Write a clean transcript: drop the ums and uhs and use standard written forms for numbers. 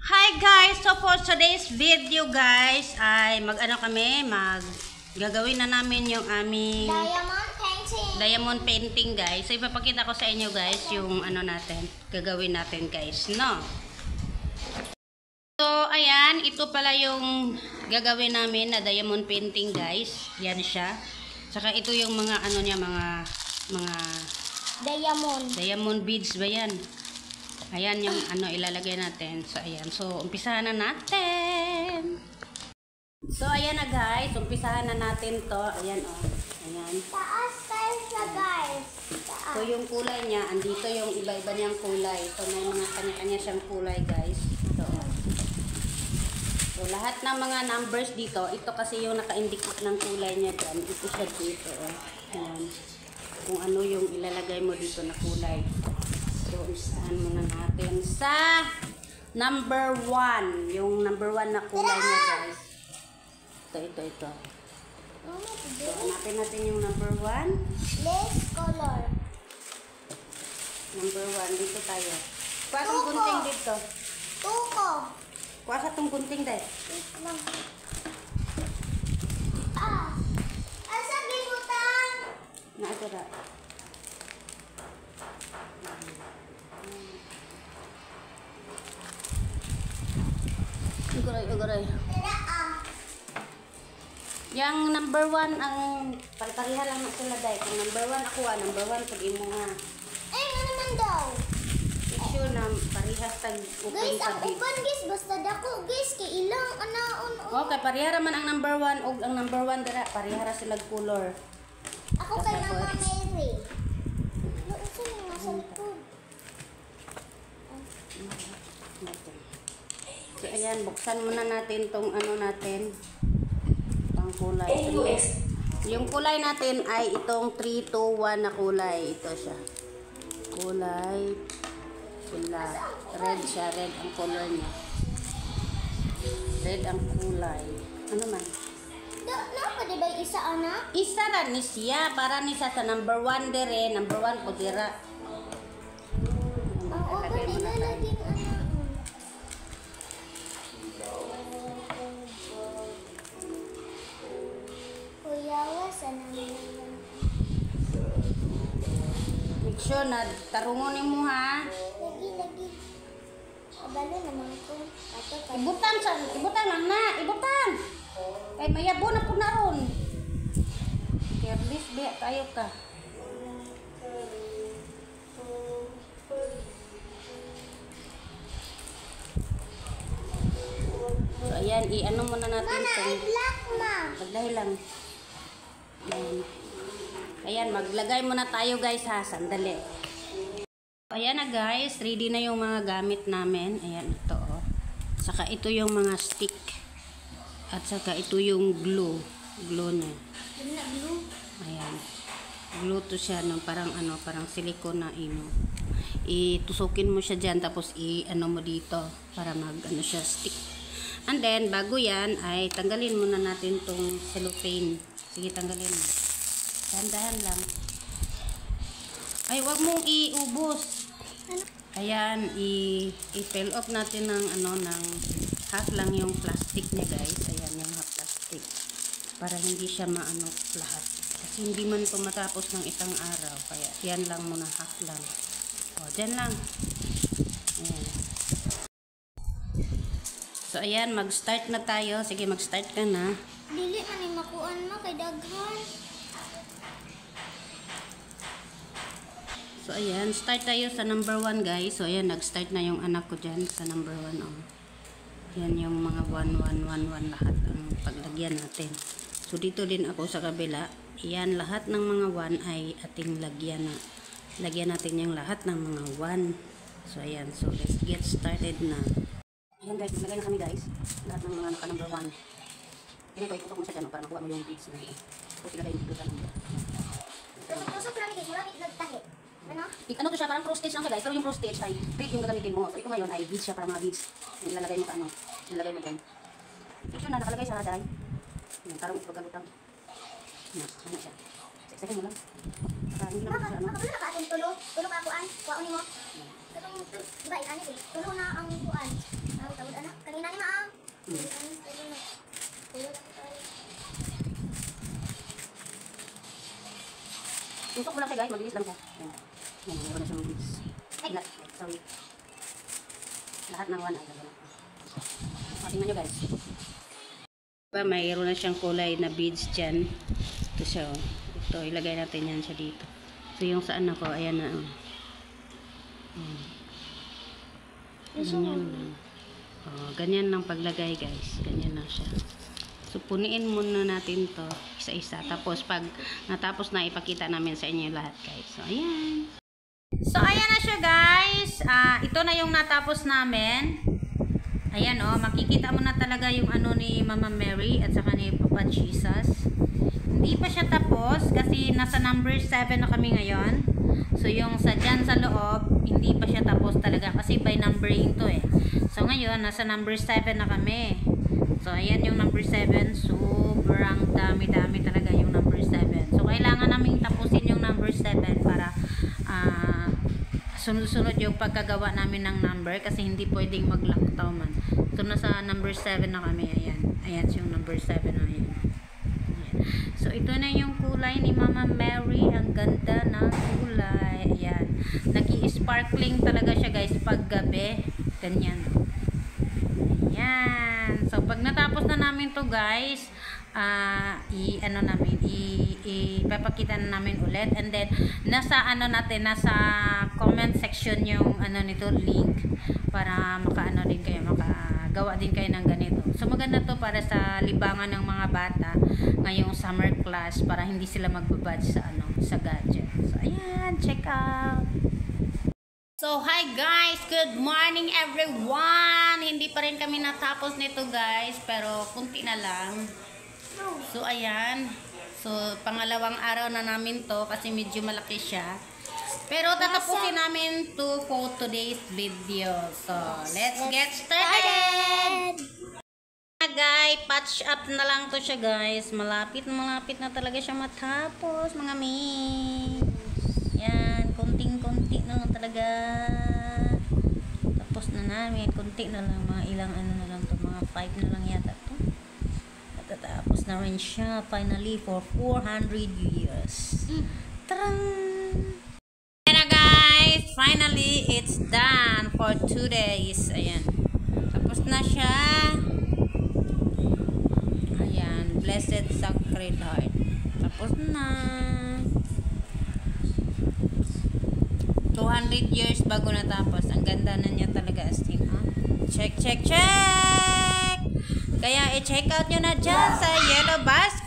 Hi guys! So for today's video guys ay gagawin na namin yung aming diamond painting guys. So ipapakita ko sa inyo guys yung gagawin natin guys, no? So ayan, ito pala yung gagawin namin na diamond painting guys. Yan siya. Saka ito yung mga mga diamond beads ba yan? Ayan yung ilalagay natin. So ayan. So umpisahan na natin. So ayan na guys, umpisahan na natin to. Ayan oh. Ayan. Taas na guys. So yung kulay niya, andito yung iba-iba niyang kulay. So may mga kanya-kanya siyang kulay guys. So lahat ng mga numbers dito, ito kasi yung naka-indicate ng kulay niya dyan. Ito siya dito. Oh. Ayan. Kung ano yung ilalagay mo dito na kulay. So, isahan muna natin sa number 1. Yung number 1 na kulay niya, guys. Ito. So, hanapin natin yung number 1. Less color. Number 1. Dito tayo. Kuha sa gunting dito. Tuko. Kuha sa itong gunting dahil. Asa gibutan? Na ito na. Ugoray. Yang number 1 ang pare-pareha lang na sila dahil. Kung number 1 ako number 1 pag imo nga. Ay, ano naman daw? Issue na parehas tag open Guys, sa ang bid. uban guys, basta dako guys, kay ilang anaon. Okay, pareha man ang number 1 ug ang number 1 dira pareha ra sila color. Ako kay Mama Mary. Doon sa nasa likod. So ayan, buksan muna natin tong natin. Pang kulay. Yung kulay natin ay itong 3, 2, 1 na kulay. Ito siya. Kulay pula. Red siya. Red ang color niya. Red ang kulay. Ano man? Napa di ba isa anak? Isa ra ni siya. Para ni siya sa number 1 dire. Number 1 po dira. Ang uban ilalagin anak. Make sure na tarungon mo ha. Lagi. Abalo naman ko. Ibutan lang na. Ibutan. Kay mayabo na po na ron. Careless ba tayo ka. So ayan, i-ano muna natin itong Black ma. magdahil lang. Ayan, maglagay muna tayo guys ha. Sandali. Ayan na guys, ready na yung mga gamit namin. Ayan, ito oh. Saka ito yung mga stick. At saka ito yung glue. Glue na. Ayan. Glue to siya no, parang silicone na itusukin mo siya dyan tapos mo dito para siya stick. And then, bago yan ay tanggalin muna natin tong cellophane. Sige, tanggalin mo. Dahan-dahan lang. Ay, wag mong iubos. Ayan, i-peel off natin ng ng half lang yung plastic niya guys. Ayan, yung half plastic. Para hindi siya lahat. Kasi hindi man ito matapos ng isang araw. Kaya, yan lang muna, half lang. O, dyan lang. Ayan. So, ayan, mag-start na tayo. Sige, mag-start ka na. Dili man ni makuan mo kay daghan. So, ayan. Start tayo sa number 1, guys. So, ayan. Nag-start na yung anak ko dyan sa number 1. Oh. Yan yung mga 1, 1, 1, 1 lahat ang paglagyan natin. So, dito din ako sa kabila. Ayan, lahat ng mga 1 ay ating lagyan na. Lagyan natin yung lahat ng mga 1. So, ayan. So, let's get started na. Ayan, guys. Nalagay na kami, guys. Lahat ng mga naka-number 1. Ganito, ikutok mo siya dyan, para makuha mo yung beads na ito. Tapos ilagay dito sa number. Tusok lang guys, wala nagtahi. Ano? Ano to siya, parang cross stitch lang siya guys, pero yung cross stitch ay bead yung gagamitin mo. So ito ngayon ay beads siya, para mga beads. Yung ilalagay mo ilalagay mo dyan. Ito na, nakalagay siya dyan. Yung tarong ito pagkalutang. Ano siya. Second mo lang. Hindi naman siya, Makapala ka atong tulo ka kuan, kuaon mo. Katong, diba, ikanit eh. Tulo na ang kuan. Tusok mo lang siya guys, mabilis lang siya. Ayan. Ayan, meron na siyang beads. Ay, sorry. Lahat ng one ay gano'n. Tingnan nyo guys. Diba, mayroon na siyang kulay na beads dyan. Ito siya, oh. Ito, ilagay natin yan siya dito. So, yung saan ako, ayan na, oh. Ganyan lang. Oh, ganyan lang paglagay guys. Ganyan lang siya. So, puniin muna natin to isa-isa. Tapos, pag natapos na, ipakita namin sa inyo lahat guys. So, ayan. So, ayan na siya guys. Ito na yung natapos namin. Ayan oh, makikita mo na talaga yung ano ni Mama Mary at saka ni Papa Jesus. Hindi pa siya tapos kasi nasa number 7 na kami ngayon. So yung sa dyan sa loob, hindi pa siya tapos talaga kasi by numbering to eh. So ngayon, nasa number 7 na kami. So ayan yung number 7. Sobrang dami-dami talaga yung number 7. So kailangan naming tapusin yung number 7 para sunod-sunod yung pagkagawa namin ng number kasi hindi pwedeng mag-lockdown man. So nasa number 7 na kami. Ayan. Ayan yung number 7 na yan. Ayan. So ito na yung kulay ni Mama Mary. Ang ganda ng kulay. Ayan. Nag-i-sparkling talaga siya guys pag gabi. Ganyan. Ayan. So pag natapos na namin to guys, ipapakita na namin ulit, and then nasa ano natin, nasa comment section yung ano nito, link para makaano din kayo, makagawa din kayo ng ganito. So maganda to para sa libangan ng mga bata ngayong summer class para hindi sila magbabad sa ano, sa gadget. So ayan, check out. So hi guys, good morning everyone. Hindi pa rin kami natapos nito guys, pero kunti na lang. So ayan, so pangalawang araw na namin to kasi medyo malaki siya. Pero tatapusin namin to for today's video. So let's get started. Guys, patch up na lang to siya guys. Malapit na talaga siya matapos mga miss. Yan, konting-konti na lang talaga. Tapos na namin, konti na lang, mga ilang ano na lang to, mga 5 na lang yata to. Tapos na rin siya finally for 400 years. Tarang! Ayan na guys, finally it's done for 2 days. Ayan, tapos na siya. Ayan, Blessed Sacred Heart. Tapos na. 200 years bago natapos. Ang ganda na niya talaga as in, ha? Check, check, check! Kaya i-check out nyo na dyan sa Yellow Basket.